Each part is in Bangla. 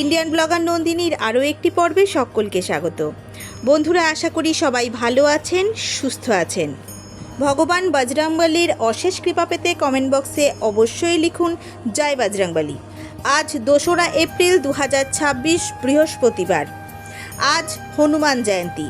ইন্ডিয়ান ব্লগার নন্দিনীর আরও একটি পর্বে সকলকে স্বাগত। বন্ধুরা, আশা করি সবাই ভালো আছেন, সুস্থ আছেন। ভগবান বজরংবলীর অশেষ কৃপা পেতে কমেন্ট বক্সে অবশ্যই লিখুন জয় বজরংবলী। আজ 2রা এপ্রিল 2026 বৃহস্পতিবার। আজ হনুমান জয়ন্তী।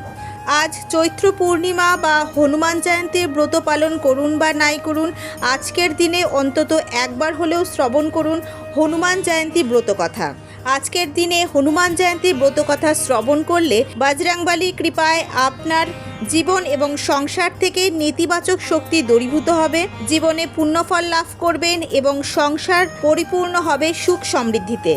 আজ চৈত্র পূর্ণিমা বা হনুমান জয়ন্তীর ব্রত পালন করুন বা নাই করুন, আজকের দিনে অন্তত একবার হলেও শ্রবণ করুন হনুমান জয়ন্তী ব্রতকথা। আজকের দিনে হনুমান জয়ন্তী ব্রতকথা শ্রবণ করলে বজরংবলীর কৃপায় আপনার জীবন এবং সংসার থেকে নেতিবাচক শক্তি দূরীভূত হবে, জীবনে পুণ্যফল লাভ করবেন এবং সংসার পরিপূর্ণ হবে সুখ সমৃদ্ধিতে।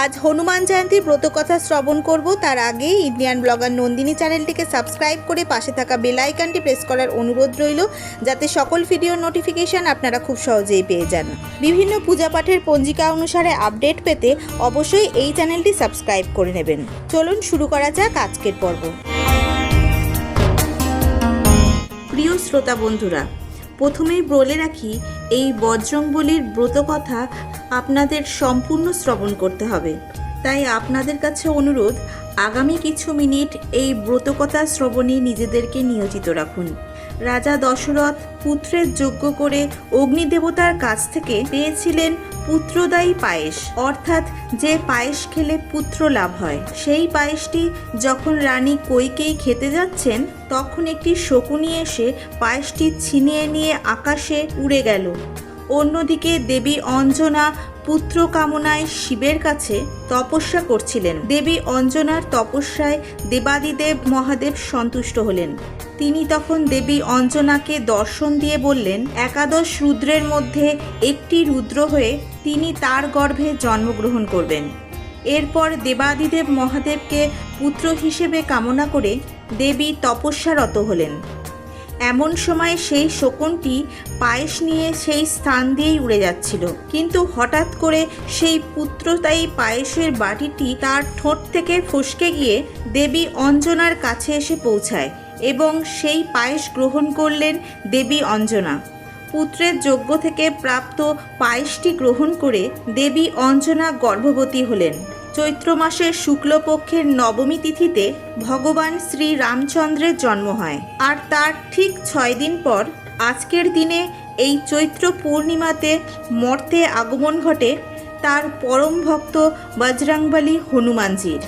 আজ হনুমান জয়ন্তীর ব্রতকথা শ্রবণ করব, তার আগে ইন্ডিয়ান ব্লগার নন্দিনী চ্যানেলটিকে সাবস্ক্রাইব করে পাশে থাকা বেল আইকনটি প্রেস করার অনুরোধ রইল, যাতে সকল ভিডিওর নোটিফিকেশান আপনারা খুব সহজেই পেয়ে যান। বিভিন্ন পূজা পাঠের পঞ্জিকা অনুসারে আপডেট পেতে অবশ্যই এই চ্যানেলটি সাবস্ক্রাইব করে নেবেন। চলুন শুরু করা যাক আজকের পর্ব। প্রিয় শ্রোতা বন্ধুরা, প্রথমেই বলে রাখি, এই বজরংবলীর ব্রতকথা আপনাদের সম্পূর্ণ শ্রবণ করতে হবে। তাই আপনাদের কাছে অনুরোধ, আগামী কিছু মিনিট এই ব্রতকথা শ্রবণে নিজেদেরকে নিয়োজিত রাখুন। রাজা দশরথ পুত্রের যজ্ঞ করে অগ্নিদেবতার কাছ থেকে পেয়েছিলেন পুত্রদায়ী পায়েস, অর্থাৎ যে পায়েস খেলে পুত্র লাভ হয়। সেই পায়েসটি যখন রানী কইকেয়ী খেতে যাচ্ছেন, তখন একটি শকুনি এসে পায়েসটি ছিনিয়ে নিয়ে আকাশে উড়ে গেল। অন্যদিকে দেবী অঞ্জনা পুত্র কামনায় শিবের কাছে তপস্যা করছিলেন। দেবী অঞ্জনার তপস্যায় দেবাদিদেব মহাদেব সন্তুষ্ট হলেন। তিনি তখন দেবী অঞ্জনাকে দর্শন দিয়ে বললেন, একাদশ রুদ্রের মধ্যে একটি রুদ্র হয়ে তিনি তার গর্ভে জন্মগ্রহণ করবেন। এরপর দেবাদিদেব মহাদেবকে পুত্র হিসেবে কামনা করে দেবী তপস্যারত হলেন। এমন সময় সেই শকুনটি পায়েস নিয়ে সেই স্থান দিয়েই উড়ে যাচ্ছিল, কিন্তু হঠাৎ করে সেই পুত্রদায়ী পায়েসের বাটিটি তার ঠোঁট থেকে ফসকে গিয়ে দেবী অঞ্জনার কাছে এসে পৌঁছায় এবং সেই পায়েস গ্রহণ করলেন দেবী অঞ্জনা। পুত্রের যজ্ঞ থেকে প্রাপ্ত পায়েসটি গ্রহণ করে দেবী অঞ্জনা গর্ভবতী হলেন। চৈত্র মাসের শুক্লপক্ষের নবমী তিথিতে ভগবান শ্রী রামচন্দ্রের জন্ম হয়, আর তার ঠিক 6 দিন পর আজকের দিনে এই চৈত্র পূর্ণিমাতে মর্তে আগমন ঘটে তার পরম ভক্ত বজরংবলী হনুমানজির।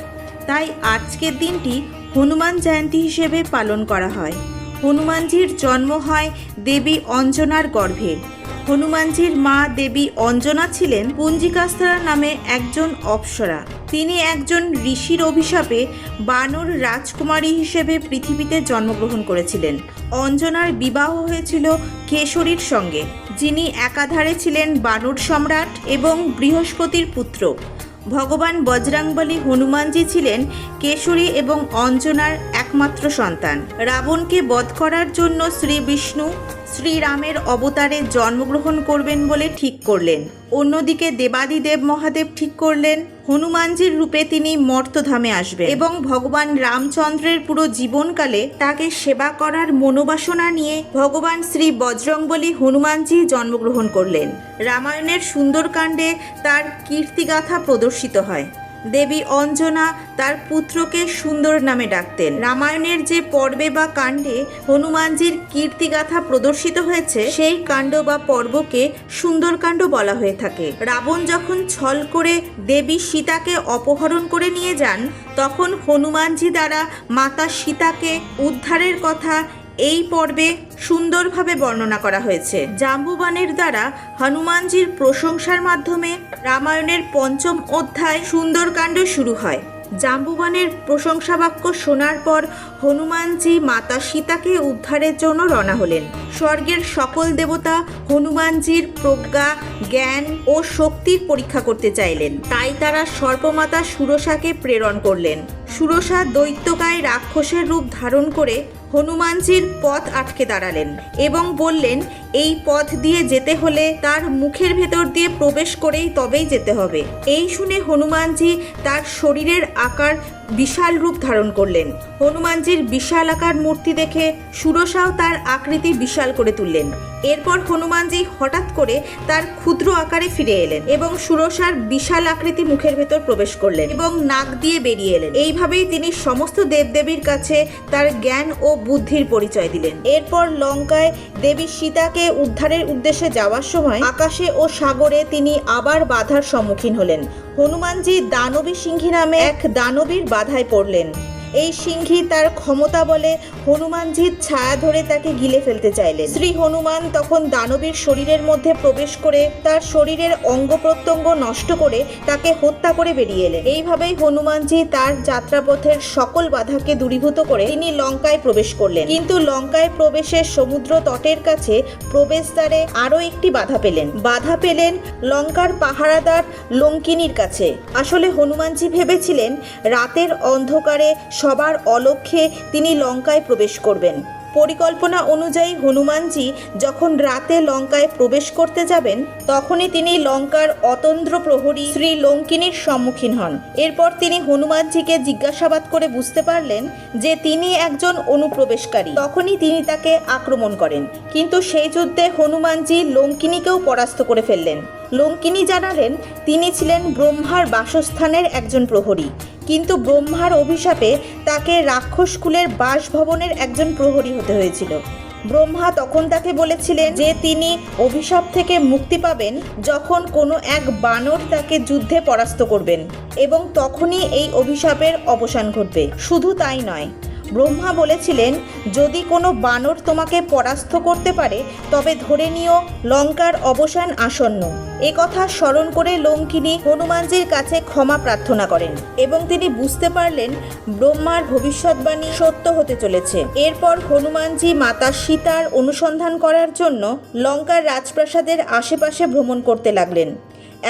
তাই আজকের দিনটি হনুমান জয়ন্তী হিসেবে পালন করা হয়। হনুমানজির জন্ম হয় দেবী অঞ্জনার গর্ভে। হনুমানজির মা দেবী অঞ্জনা ছিলেন পুঞ্জিকাস্তারা নামে একজন অপ্সরা। তিনি একজন ঋষির অভিশাপে বানর রাজকুমারী হিসেবে পৃথিবীতে জন্মগ্রহণ করেছিলেন। অঞ্জনার বিবাহ হয়েছিল কেশরীর সঙ্গে, যিনি একাধারে ছিলেন বানর সম্রাট এবং বৃহস্পতির পুত্র। ভগবান বজরংবলী হনুমানজি ছিলেন কেশরী এবং অঞ্জনার একমাত্র সন্তান। রাবণকে বধ করার জন্য শ্রী বিষ্ণু শ্রীরামের অবতারে জন্মগ্রহণ করবেন বলে ঠিক করলেন। অন্যদিকে দেবাদিদেব মহাদেব ঠিক করলেন হনুমানজির রূপে তিনি মর্তধামে আসবেন এবং ভগবান রামচন্দ্রের পুরো জীবনকালে তাকে সেবা করার মনোবাসনা নিয়ে ভগবান শ্রী বজরংবলী হনুমানজি জন্মগ্রহণ করলেন। রামায়ণের সুন্দরকাণ্ডে তার কীর্তিগাথা প্রদর্শিত হয়। দেবী অঞ্জনা তার পুত্রকে সুন্দর নামে ডাকতেন। রামায়ণের যে পর্বে বা কাণ্ডে হনুমানজির কীর্তিগাথা প্রদর্শিত হয়েছে, সেই কাণ্ড বা পর্বকে সুন্দরকাণ্ড বলা হয়ে থাকে। রাবণ যখন ছল করে দেবী সীতাকে অপহরণ করে নিয়ে যান, তখন হনুমানজি দ্বারা মাতা সীতাকে উদ্ধারের কথা এই পর্বে সুন্দরভাবে বর্ণনা করা হয়েছে। জাম্বুবানের দ্বারা হনুমানজির প্রশংসার মাধ্যমে রামায়ণের 5ম অধ্যায় সুন্দরকাণ্ড শুরু হয়। জাম্বুবানের প্রশংসা বাক্য শোনার পর হনুমানজি মাতা সীতাকে উদ্ধারের জন্য রওনা হলেন। স্বর্গের সকল দেবতা হনুমানজির প্রজ্ঞা, জ্ঞান ও শক্তির পরীক্ষা করতে চাইলেন। তাই তারা সর্পমাতা সুরসাকে প্রেরণ করলেন। সুরসা দৈত্যকায় রাক্ষসের রূপ ধারণ করে হনুমানজির পথ আটকে দাঁড়ালেন এবং বললেন, এই পথ দিয়ে যেতে হলে তার মুখের ভেতর দিয়ে প্রবেশ করেই তবেই যেতে হবে। এই শুনে হনুমানজি তার শরীরের আকার বিশাল রূপ ধারণ করলেন। হনুমানজির বিশাল আকার মূর্তি দেখে সুরসাও তার আকৃতি বিশাল করে তুললেন। এরপর হনুমানজি হঠাৎ করে তার ক্ষুদ্র আকারে ফিরে এলেন এবং সুরসার বিশাল আকৃতি মুখের ভেতর প্রবেশ করলেন এবং নাক দিয়ে বেরিয়ে এলেন। এইভাবেই তিনি সমস্ত দেবদেবীর কাছে তার জ্ঞান ও বুদ্ধির পরিচয় দিলেন। এরপর লঙ্কায় দেবী সীতাকে উদ্ধারের উদ্দেশ্যে যাওয়ার সময় আকাশে ও সাগরে তিনি আবার বাধার সম্মুখীন হলেন। হনুমানজি দানবী সিংহী নামে এক দানবীর বাধায় পড়লেন। এই সিংহী তার ক্ষমতা বলে হনুমানজির ছায়া ধরে তাকে গিলে ফেলতে চাইলেন। শ্রী হনুমান তখন দানবীর শরীরের মধ্যে প্রবেশ করে তার শরীরের অঙ্গ প্রত্যঙ্গ নষ্ট করে তাকে হত্যা করে বেরিয়ে এলেন। এইভাবেই হনুমানজি তার যাত্রাপথের সকল বাধাকে দূরীভূত করে তিনি লঙ্কায় প্রবেশ করলেন। কিন্তু লঙ্কায় প্রবেশের সমুদ্র তটের কাছে প্রবেশদ্বারে আরও একটি বাধা পেলেন লঙ্কার পাহারাদার লঙ্কিনীর কাছে। আসলে হনুমানজি ভেবেছিলেন রাতের অন্ধকারে সবার অলক্ষ্যে তিনি লঙ্কায় প্রবেশ করবেন। পরিকল্পনা অনুযায়ী হনুমানজি যখন রাতে লঙ্কায় প্রবেশ করতে যাবেন তখনই তিনি লঙ্কার অতন্দ্র প্রহরী শ্রী লঙ্কিনীর সম্মুখীন হন। এরপর তিনি হনুমানজিকে জিজ্ঞাসাবাদ করে বুঝতে পারলেন যে তিনি একজন অনুপ্রবেশকারী। তখনই তিনি তাকে আক্রমণ করেন, কিন্তু সেই যুদ্ধে হনুমানজি লঙ্কিনীকেও পরাস্ত করে ফেললেন। লঙ্কিনী জানালেন তিনি ছিলেন ব্রহ্মার বাসস্থানের একজন প্রহরী, কিন্তু ব্রহ্মার অভিশাপে তাকে রাক্ষসকুলের বাসভবনের একজন প্রহরী হতে হয়েছিল। ব্রহ্মা তখন তাকে বলেছিলেন যে তিনি অভিশাপ থেকে মুক্তি পাবেন যখন কোনো এক বানর তাকে যুদ্ধে পরাস্ত করবেন এবং তখনই এই অভিশাপের অবসান ঘটবে। শুধু তাই নয়, ব্রহ্মা বলেছিলেন যদি কোনো বানর তোমাকে পরাস্ত করতে পারে তবে ধরে নিও লঙ্কার অবসান আসন্ন। এ কথা স্মরণ করে লঙ্কিনী হনুমানজির কাছে ক্ষমা প্রার্থনা করেন এবং তিনি বুঝতে পারলেন ব্রহ্মার ভবিষ্যৎবাণী সত্য হতে চলেছে। এরপর হনুমানজি মাতা সীতার অনুসন্ধান করার জন্য লঙ্কার রাজপ্রাসাদের আশেপাশে ভ্রমণ করতে লাগলেন।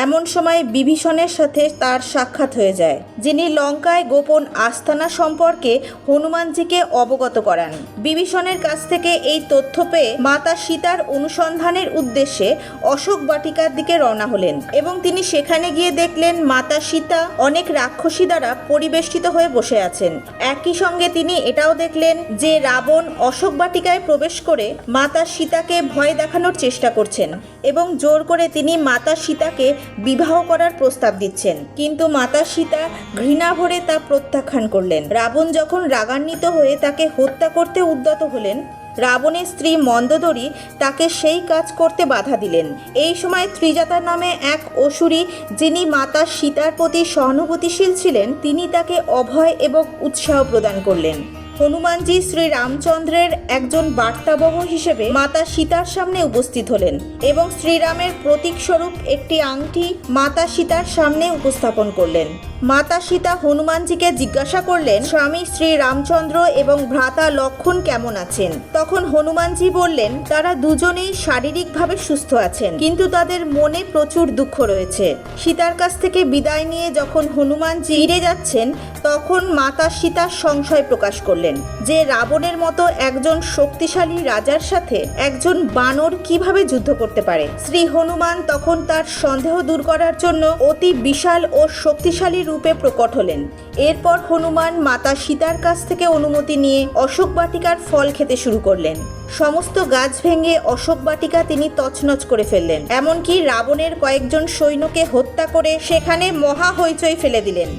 এমন সময় বিভীষণের সাথে তার সাক্ষাৎ হয়ে যায়, যিনি লঙ্কায় গোপন আস্তানা সম্পর্কে হনুমানজিকে অবগত করান। বিভীষণের কাছ থেকে এই তথ্য পেয়ে মাতা সীতার অনুসন্ধানের উদ্দেশ্যে অশোক বাটিকার দিকে রওনা হলেন এবং তিনি সেখানে গিয়ে দেখলেন মাতা সীতা অনেক রাক্ষসী দ্বারা পরিবেষ্টিত হয়ে বসে আছেন। একই সঙ্গে তিনি এটাও দেখলেন যে রাবণ অশোক বাটিকায় প্রবেশ করে মাতা সীতাকে ভয় দেখানোর চেষ্টা করছেন এবং জোর করে তিনি মাতা সীতাকে বিবাহ করার প্রস্তাব দিচ্ছেন, কিন্তু মাতা সীতা ঘৃণা ভরে তা প্রত্যাখ্যান করলেন। রাবণ যখন রাগান্বিত হয়ে তাকে হত্যা করতে উদ্যত হলেন, রাবণের স্ত্রী মন্দোদরী তাকে সেই কাজ করতে বাধা দিলেন। এই সময় ত্রিজাতা নামে এক অসুরী, যিনি মাতা সীতার প্রতি সহানুভূতিশীল ছিলেন, তিনি তাকে অভয় এবং উৎসাহ প্রদান করলেন। হনুমানজি শ্রী রামচন্দ্রের একজন বার্তাবহ হিসেবে মাতা সীতার সামনে উপস্থিত হলেন এবং শ্রীরামের প্রতীক স্বরূপ একটি আংটি মাতা সীতার সামনে উপস্থাপন করলেন। মাতা সীতা হনুমানজিকে জিজ্ঞাসা করলেন স্বামী শ্রী রামচন্দ্র এবং ভ্রাতা লক্ষ্মণ কেমন আছেন। তখন হনুমানজি বললেন তারা দুজনেই শারীরিকভাবে সুস্থ আছেন, কিন্তু তাদের মনে প্রচুর দুঃখ রয়েছে। সীতার কাছ থেকে বিদায় নিয়ে যখন হনুমানজি ফিরে যাচ্ছেন তখন মাতা সীতা সংশয় প্রকাশ করলেন যে রাবণের মতো একজন শক্তিশালী রাজার সাথে একজন বানর কিভাবে যুদ্ধ করতে পারে। শ্রী হনুমান তখন তার সন্দেহ দূর করার জন্য অতি বিশাল ও শক্তিশালী রূপে প্রকট হলেন। এরপর হনুমান মাতা সীতার কাছ থেকে অনুমতি নিয়ে অশোক বাটিকার ফল খেতে শুরু করলেন। সমস্ত গাছ ভেঙে অশোক বাটিকা তিনি তছনছ করে ফেললেন, এমনকি রাবণের কয়েকজন সৈন্যকে হত্যা করে সেখানে মহা হইচই ফেলে দিলেন।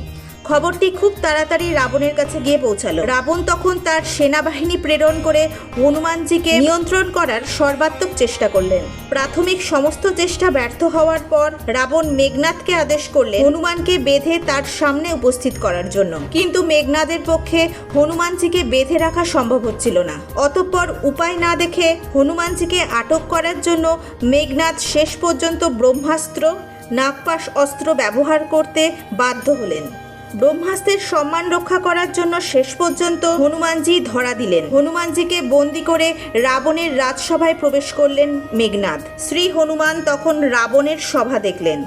খবরটি খুব তাড়াতাড়ি রাবণের কাছে গিয়ে পৌঁছালো। রাবণ তখন তার সেনাবাহিনী প্রেরণ করে হনুমানজিকে নিয়ন্ত্রণ করার সর্বাত্মক চেষ্টা করলেন। প্রাথমিক সমস্ত চেষ্টা ব্যর্থ হওয়ার পর রাবণ মেঘনাদকে আদেশ করলেন হনুমানকে বেঁধে তার সামনে উপস্থিত করার জন্য, কিন্তু মেঘনাদের পক্ষে হনুমানজিকে বেঁধে রাখা সম্ভব হচ্ছিল না। অতঃপর উপায় না দেখে হনুমানজিকে আটক করার জন্য মেঘনাদ শেষ পর্যন্ত ব্রহ্মাস্ত্র, নাগপাশ অস্ত্র ব্যবহার করতে বাধ্য হলেন। ব্রহ্মাস্ত্রের সম্মান রক্ষা করার জন্য শেষ পর্যন্ত হনুমানজি ধরা দিলেন। হনুমানজিকে বন্দি করে রাবণের রাজসভায় প্রবেশ করলেন মেঘনাদ। শ্রী হনুমান তখন রাবণের সভা দেখলেন।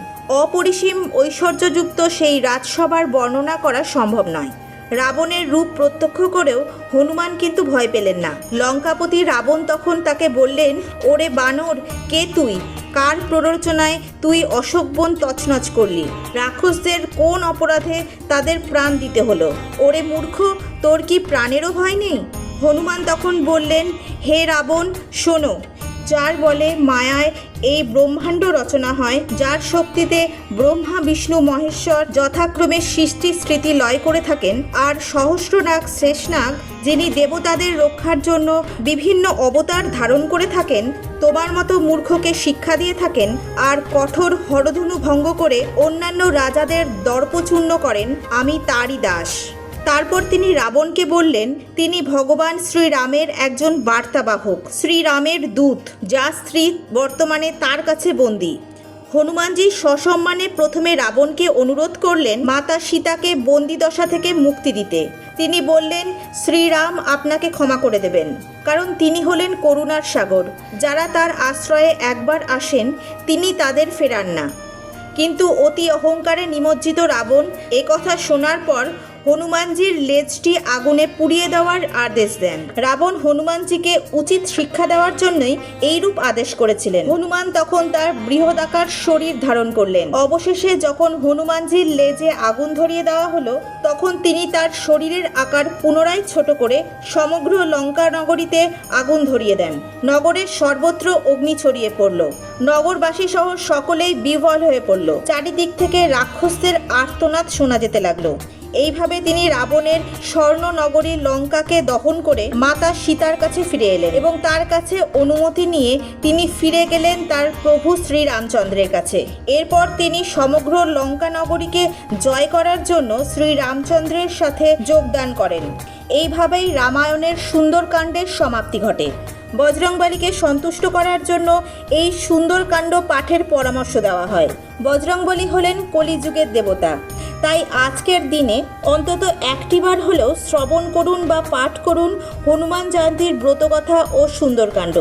অপরিসীম ঐশ্বর্যযুক্ত সেই রাজসভার বর্ণনা করা সম্ভব নয়। রাবণের রূপ প্রত্যক্ষ করেও হনুমান কিন্তু ভয় পেলেন না। লঙ্কাপতি রাবণ তখন তাকে বললেন, ওরে বানর, কে তুই? কার প্ররোচনায় তুই অশোক বন তছনছ করলি? রাক্ষসদের কোন অপরাধে তাদের প্রাণ দিতে হলো? ওরে মূর্খ, তোর কি প্রাণেরও ভয় নেই? হনুমান তখন বললেন, হে রাবণ, শোনো, যার বলে মায়ায় এই ব্রহ্মাণ্ড রচনা হয়, যার শক্তিতে ব্রহ্মা বিষ্ণু মহেশ্বর যথাক্রমে সৃষ্টি স্মৃতি লয় করে থাকেন, আর সহস্রনাগ শেষনাগ যিনি দেবতাদের রক্ষার জন্য বিভিন্ন অবতার ধারণ করে থাকেন, তোমার মতো মূর্খকে শিক্ষা দিয়ে থাকেন, আর কঠোর হরধনু ভঙ্গ করে অন্যান্য রাজাদের দর্পচূর্ণ করেন, আমি তারই দাস। তারপর তিনি রাবণকে বললেন, তিনি ভগবান শ্রীরামের একজন বার্তাবাহক, শ্রীরামের দূত, যার স্ত্রী বর্তমানে তার কাছে বন্দী। হনুমানজি সসম্মানে প্রথমে রাবণকে অনুরোধ করলেন মাতা সীতাকে বন্দিদশা থেকে মুক্তি দিতে। তিনি বললেন, শ্রীরাম আপনাকে ক্ষমা করে দেবেন, কারণ তিনি হলেন করুণার সাগর। যারা তার আশ্রয়ে একবার আসেন তিনি তাদের ফেরান না। কিন্তু অতি অহংকারে নিমজ্জিত রাবণ একথা শোনার পর হনুমানজির লেজটি আগুনে পুড়িয়ে দেওয়ার আদেশ দেন। রাবণ হনুমানজিকে উচিত শিক্ষা দেওয়ার জন্যই এইরূপ আদেশ করেছিলেন। হনুমান তখন তার বৃহদাকার শরীর ধারণ করলেন। অবশেষে যখন হনুমানজির লেজে আগুন ধরিয়ে দেওয়া হলো, তখন তিনি তার শরীরের আকার পুনরায় ছোট করে সমগ্র লঙ্কা নগরীতে আগুন ধরিয়ে দেন। নগরের সর্বত্র অগ্নি ছড়িয়ে পড়ল। নগরবাসী সহ সকলেই বিহ্বল হয়ে পড়ল। চারিদিক থেকে রাক্ষসদের আর্তনাদ শোনা যেতে লাগলো। এইভাবে তিনি রাবণের স্বর্ণনগরী লঙ্কাকে দহন করে মাতা সীতার কাছে ফিরে এলেন এবং তার কাছে অনুমতি নিয়ে তিনি ফিরে গেলেন তার প্রভু শ্রীরামচন্দ্রের কাছে। এরপর তিনি সমগ্র লঙ্কা নগরীকে জয় করার জন্য শ্রীরামচন্দ্রের সাথে যোগদান করেন। এইভাবেই রামায়ণের সুন্দরকাণ্ডের সমাপ্তি ঘটে। বজরংবলীকে সন্তুষ্ট করার জন্য এই সুন্দরকাণ্ড পাঠের পরামর্শ দেওয়া হয়। বজরংবলী হলেন কলিযুগের দেবতা। তাই আজকের দিনে অন্তত একটিবার হলেও শ্রবণ করুন বা পাঠ করুন হনুমান জয়ন্তীর ব্রতকথা ও সুন্দরকাণ্ড।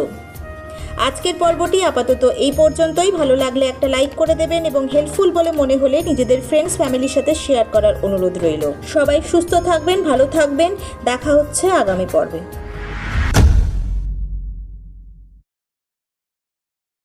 আজকের পর্বটি আপাতত এই পর্যন্তই। ভালো লাগলে একটা লাইক করে দেবেন এবং হেল্পফুল বলে মনে হলে নিজেদের ফ্রেন্ডস ফ্যামিলির সাথে শেয়ার করার অনুরোধ রইল। সবাই সুস্থ থাকবেন, ভালো থাকবেন। দেখা হচ্ছে আগামী পর্বে।